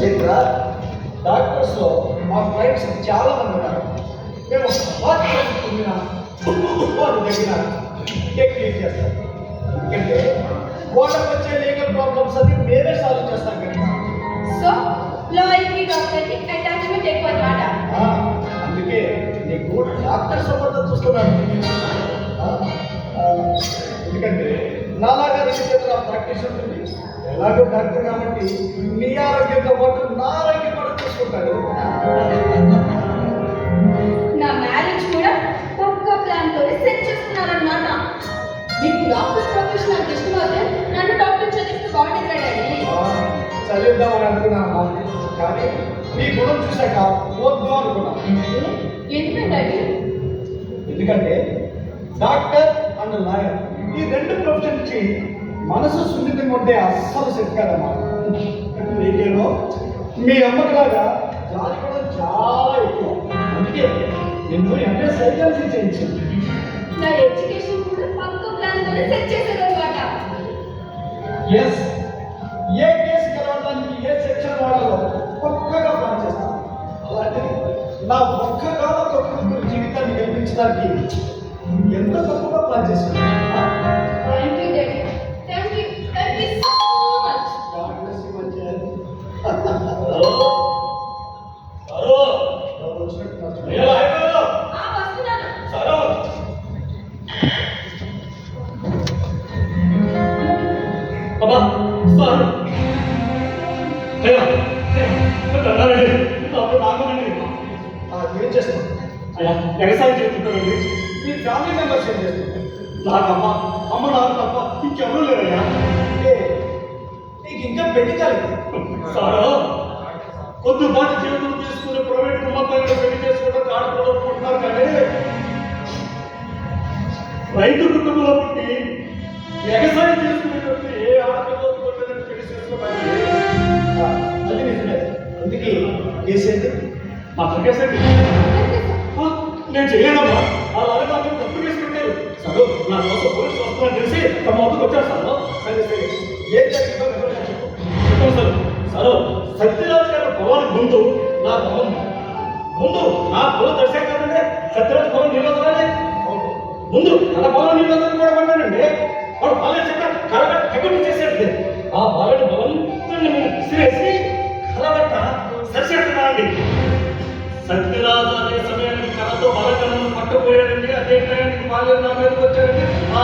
చైత్ర, డాక్టర్స్లో మా ఫ్రెండ్స్ చాలా మంది ఉన్నారు. మేము వాటి పొందిన వాటి దగ్గర టెక్నిక్ చేస్తాం. ఎందుకంటే వాళ్ళకి వచ్చే లీగల్ ప్రాబ్లమ్స్ అన్ని మేమే సాల్వ్ చేస్తాం కదా. సో లాయర్కి డాక్టర్కి అటాచ్మెంట్ ఎక్కువ అన్నమాట. అందుకే నీకు డాక్టర్ సంబంధం చూస్తున్నాను. ఎందుకంటే నాలాగా రిజిస్టర్ ప్రాక్టీస్ ఉంటుంది. ఎలాగో డాక్టర్ కాబట్టి నీ ఆరోగ్యంతో పాటు నా ఆరోగ్యం కూడా చూసుకుంటాడు. నా మ్యారేజ్ కూడా ఒక్క ప్లాన్ తోనే సెట్ చేస్తున్నారన్నమాట. మీకు డాక్టర్ ప్రొఫెషన్ నాకు ఇష్టమైతే నన్ను డాక్టర్ చదివిస్తే బాగుంటుంది డాడీ. చదివిద్దామని అనుకున్నాను, కానీ నీ గుణం చూశాక వద్దు అనుకున్నాను. ఎందుకంటే ఎందుకంటే డాక్టర్ అండ్ లాయర్ ఈ రెండు ప్రొఫెషన్కి మనసు సున్నితంగా ఉంటే అస్సలు సెట్ కాదమ్మా. నీకేమో మీ అమ్మకిలాగా జాలి కూడా చాలా ఎక్కువ. అందుకే నిన్ను ఎంఎస్ సైకాలజీ చేయించింది. నా ఎడ్యుకేషన్ కూడా పక్క ప్లాన్ తోనే సెట్ చేశారన్నమాట. ఎస్, ఏ కేసు గెలవడానికి ఏ సెక్షన్ వాడాలో పక్కగా ప్లాన్ చేస్తాను. అలాంటిది నా ఒక్క కాలంతో జీవితాన్ని గెలిపించడానికి ఎంత తక్కువగా ప్లాన్ చేశాను. Thank you daddy, thank you so much. ఏం చేస్తాను? వ్యవసాయం చేస్తుంటారండి. మీ ఫ్యామిలీ మెంబర్స్ ఏం చేస్తుంటారు? నాకమ్మ అమ్మ నాకు తప్ప ఇంకెవరూ లేరయ్యా. అంటే నీకు ఇంకా పెళ్లి కాలేదు. సారా కొద్దిపాటి జీవితం తీసుకుని ప్రైవేట్ కుటుంబాన్ని పెళ్లి చేసుకోవడం ఆడుకోవడం కానీ రైతు కుటుంబంలో పుట్టి వ్యవసాయం చేసుకునేటువంటి ఏ ఆడపిల్లలు పెళ్లి చేసుకోవడానికి అది నిజమే. అందుకే కేసేది మాత్రం కేసండి. నేను చేయలేదమ్మా. అలా అలాగే తప్పు కేసు పెట్టారు. సరే నా కోసం పోలీసు వస్తానని తెలిసి తమ వద్దకు వచ్చారు సార్. సరే సరే, ఏం జరిగిందో వివరంగా చెప్పు. చెప్పండి సార్. సార్ సత్యరాజు గారి పొలం ముందు నా పొలం తెలిసే కదండి. సత్యరాజు పొలం నిరోధనాలే ముందు తన పొలం నిరోధన కూడా పడ్డానండి. వాడు బాగా చెప్పారు కరగట్ట కమిటీ చేసేది. ఆ బాలని పొలం విసిరేసి కరగట్ట సరిచేస్తున్నానండి. సత్యరాజు అనే సమయానికి కళతో బలకలను పట్టుకుపోయాడండి. అదే టైంకి బాగా నా మీదకి వచ్చాడండి. ఆ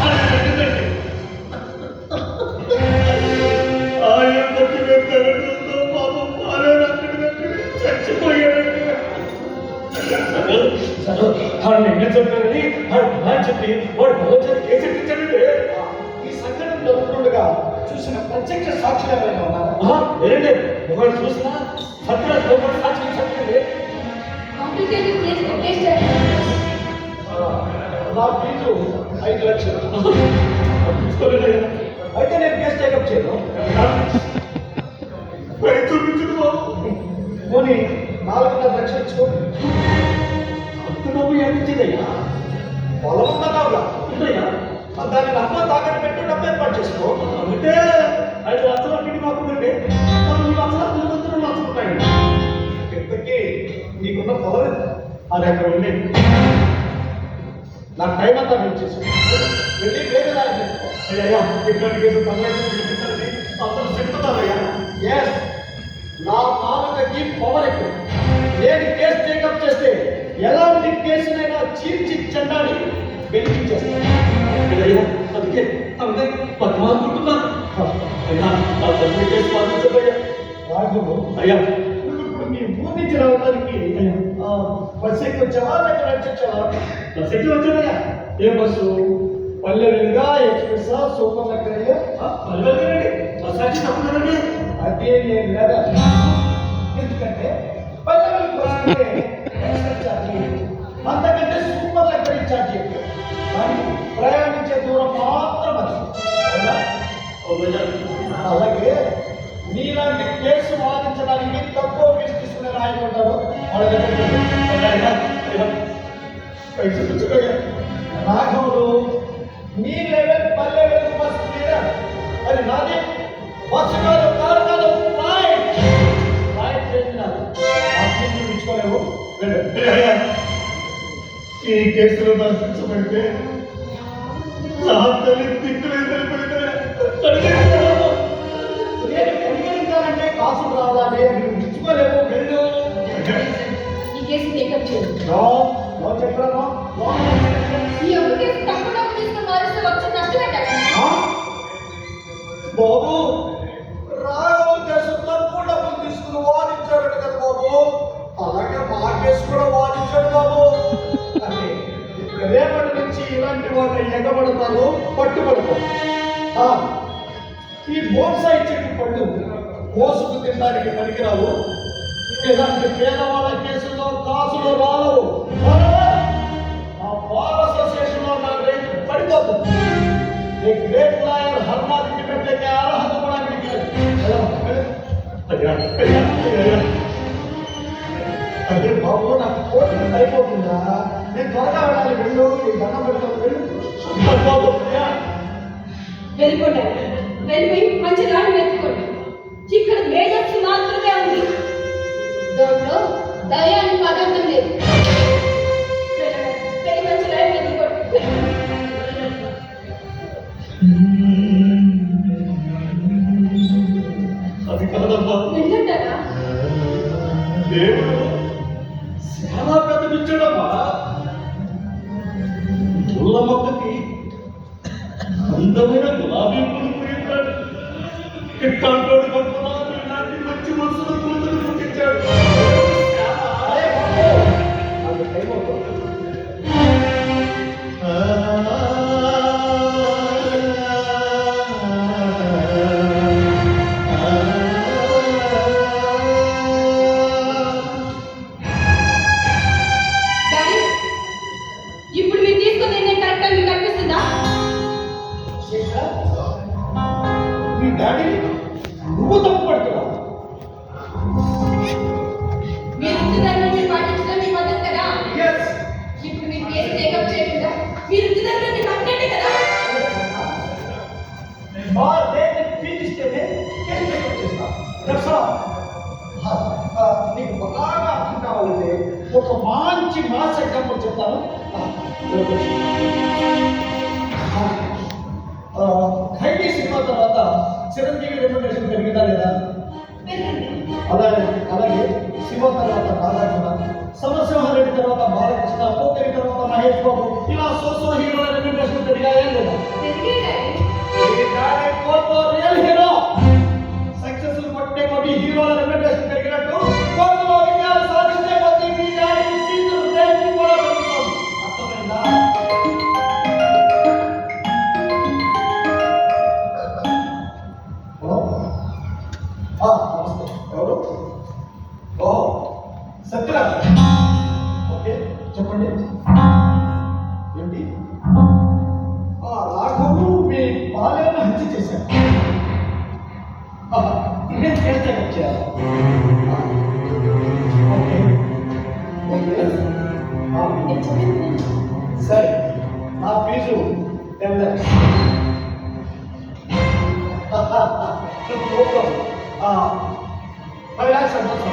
తగ్గిందండి. ఆయన పట్టుకెళ్తాడంతో పాపం చచ్చిపోయాడండి. వాడు నిన్న చెప్పారని వాడు బాగా చెప్పి వాడు భగవద్గీత కేసు ఎట్టించాడండి. ఈ సంఘటన జరుగుతుండగా చూసిన ప్రత్యక్ష సాక్షులు ఎవరైనా ఉన్నారా? ఏంటండి ఒకరు చూసినా సత్యరాజు ఒకటి సాక్షి చెప్పండి. కాంప్లికేటెడ్ కేస్ పెట్టేశారు. నా ఫీజు 5 లక్షలు. చూసుకోలేదు. అయితే నేను కేసు టేకప్ చేయను. చూపించదు బాబు. పోనీ 4.5 లక్షలు ఇచ్చుకో. అంత డబ్బు ఏమిచ్చిందయ్యా? పొలం ఉన్నదావుగా ఉందయ్యా. దాన్ని అమ్మ తాకట్టు పెట్టు, డబ్బు ఏర్పాటు చేసుకో. అంటే 5 లక్షల అక్కడికి మాకుందండి. 2 లక్షల నచ్చుకుంటాయండి. ఇంతకీ నీకున్న పొలం ఎంత? అది అక్కడ ఉంది. నా టైం అంతా వెయిట్ చేసి వెళ్ళి వేరే దాన్ని చేసుకో. అయ్యా ఇట్లాంటి కేసు అందరూ చెప్తున్నారయ్యా. ఎస్, నా మామకి పవర్ ఎక్కువ. నేను కేసు టేకప్ చేస్తే ఎలాంటి కేసునైనా చీల్చి చెండాలి వెలిగించేస్తాను. అయ్యా అందుకే అందుకే పద్మానుకుంటున్నాను. అయ్యా నా తల్లి కేసు పాటించబోయా. రాజు, అయ్యా ఇప్పుడు మీ ఊరి నుంచి రావడానికి బస్సు ఎక్కి వచ్చావా లేక నడిచొచ్చావా? బస్ ఎక్కి వచ్చానయ్యా. ఏ బస్సు? పల్లె వెలుగా, ఎక్స్ప్రెస్సా, సూపర్ లెక్కరయ్యా? పల్లెరండి బస్ వచ్చి తప్పుతుందండి. అదే నేను లేదా. ఎందుకంటే పల్లె వెలుగు బస్ అంటే ఎక్స్ప్రెస్ ఛార్జీ, అంతకంటే సూపర్ లెక్కరీ ఛార్జీ ఎక్కువ. కానీ ప్రయాణించే దూరం మాత్రం అది. అలాగే నీలాంటి కేసు వాదించడానికి తక్కువ ఫీజు తీసుకునే నాయకులు ఉంటారు. వాళ్ళ దగ్గర రాఘవుడు మీ లెవెల్ పల్లె వెలుగు బస్సు మీద, అది నాది బస్సు కాదు, కారు కాదు, ఫ్లైట్. ఈ కేసులో దర్శించబడితే నా తల్లి దిక్కులే పరిగణించాలంటే కాసులు రావాలి అని ఇచ్చుకోలేము వెళ్ళు ఈ కేసు టేకప్ చేయండి. చెప్పాను ఈ ఒక్క కేసు తక్కువ డబ్బు తీసుకుని మారిస్తే వచ్చే నష్టం ఏంటండి? బాబు రాఘవ కేసు తక్కువ డబ్బులు తీసుకుని వాదించారట కదా బాబు, అలాగే మా కేసు కూడా వాదించాడు బాబు. అంటే రేపటి నుంచి ఇలాంటి వాళ్ళని ఎగబడతాను, పట్టుబడతాను. ఈ బోన్సాయి చెట్టు పళ్ళు కోసుకు తినడానికి పనికిరావు. ఇలాంటి పేదవాళ్ళ కేసుల్లో కాసులు రాలవు. ఆ బార్ అసోసియేషన్ లో నా రేటు పడిపోతుంది. ఈ గ్రేట్ లాయర్ హర్నాథ్కి పెట్టే అర్హత కూడా మీకు లేదు. అదే బాబు, నాకు కోర్టు అయిపోతుందా? నేను త్వరగా వెళ్ళాలి. వెళ్ళు, నీ దండం పెడతాను. వెళ్ళు బాబు. వెళ్ళిపోండి. వెళ్ళిపోయి మంచి రాయి వెతుక్కోండి. ఇక్కడ మేజర్స్ మాత్రమే ఉంది. దాంట్లో దయ అని పదార్థం లేదు. వెళ్ళి మంచి రాయి వెతుక్కోండి. అది కదమ్మా, వెళ్ళంటారా? దేవుడు చాలా పెద్దనిచ్చాడమ్మా. ముళ్ళ మొక్కకి అందమైన గులాబీ పూలు పూయించాడు. ఇట్లాంటి పట్టుకున్నాడు. ఇలాంటి మంచి మనసులో కూతురు పుట్టించాడు. డాడీ, ఇప్పుడు మీరు తీసుకున్న నిర్ణయం కరెక్ట్ అని మీకు అనిపిస్తుందా? మీ డాడీ నువ్వు తప్పు పడుతున్నావు. మీరు ఇచ్చిన ధర్మాన్ని పాటించడం మీ పద్ధతి కదా. ఎస్, ఇప్పుడు మీరు కేసు టేకప్ చేయకుండా మీరు ఇచ్చిన ధర్మాన్ని పట్టినట్టే కదా. మా దేన్ని పీడిస్తేనే కేసు టేకప్ చేస్తా. That's all. నీకు బాగా అర్థం కావాలంటే ఒక మంచి మాస్ ఎగ్జాంపుల్ చెప్తాను. ఖైదీ సినిమా తర్వాత చిరంజీవి రెమ్యునరేషన్ పెరిగిందా లేదా? అలాగే శివ తర్వాత నాగార్జున, సమరసింహారెడ్డి తర్వాత బాలకృష్ణ, పోకిరి తర్వాత మహేష్ బాబు, ఇలా సోసో హీరోల రెమ్యునరేషన్ పెరిగాయా లేదా? రియల్ హీరో సక్సెస్ఫుల్ కొట్టే కొద్ది హీరోల రెమ్యునరేషన్ పెరిగినట్టు కోర్టులో విజయాలు సాధించే కొద్ది మీ డాడీ ఫీజు రేటింగ్ కూడా పెరుగుతుంది. అర్థమైందా? నమస్తే. ఎవరు? ఓ సత్యరాజ్. ఓకే, చెప్పండి. ఏంటి? రాఘవులు మీ బాల్యాన్ని హత్య చేశారు. నేను చేస్తే వచ్చారు. ఓకే, సరే. నా fee 10 lakhs. No problem. 5 lakhs advance.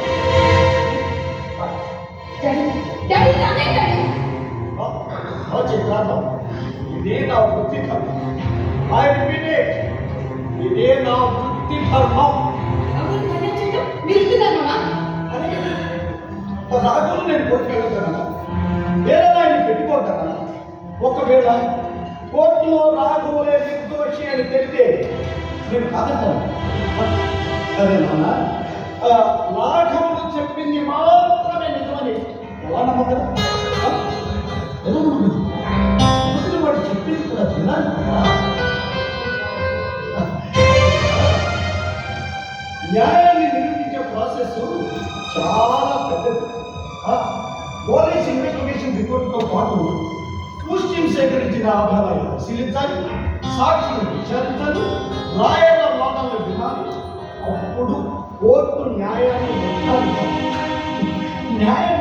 Daddy రానే డాడీ. చిత్రాంతం ఇదే నా వృత్తి ధర్మం. ఐ రిపీట్ ఇట్, ఇదే నా వృత్తి ధర్మం. మీరు ఇస్తున్నారా? రాజులు నేను కొట్టుకెళ్తాను, వేరే ఆయన పెట్టుకుంటాను. ఒకవేళ కోర్టులో రాఘవులే నిర్దోషి అని తెలిస్తే నేను కాదంటాను. అదే నాన్న, రాఘవులు చెప్పింది మాత్రమే నిజమని ఎలా నమ్మకం? ఎలా నమ్మకం? వాడు చెప్పింది కూడా వినాలి కదా. న్యాయాన్ని నిరూపించే ప్రాసెస్ చాలా పెద్దది. పోలీస్ ఇన్వెస్టిగేషన్ రిపోర్ట్తో పాటు పూస్టింగ్ సేకరించిన ఆధారాలు పరిశీలించాలి, సాక్షులు విచారించాలి, లాయర్ల వాదనలు వినాలి. అప్పుడు కోర్టు న్యాయాన్ని నిర్ధారించాలి. న్యాయం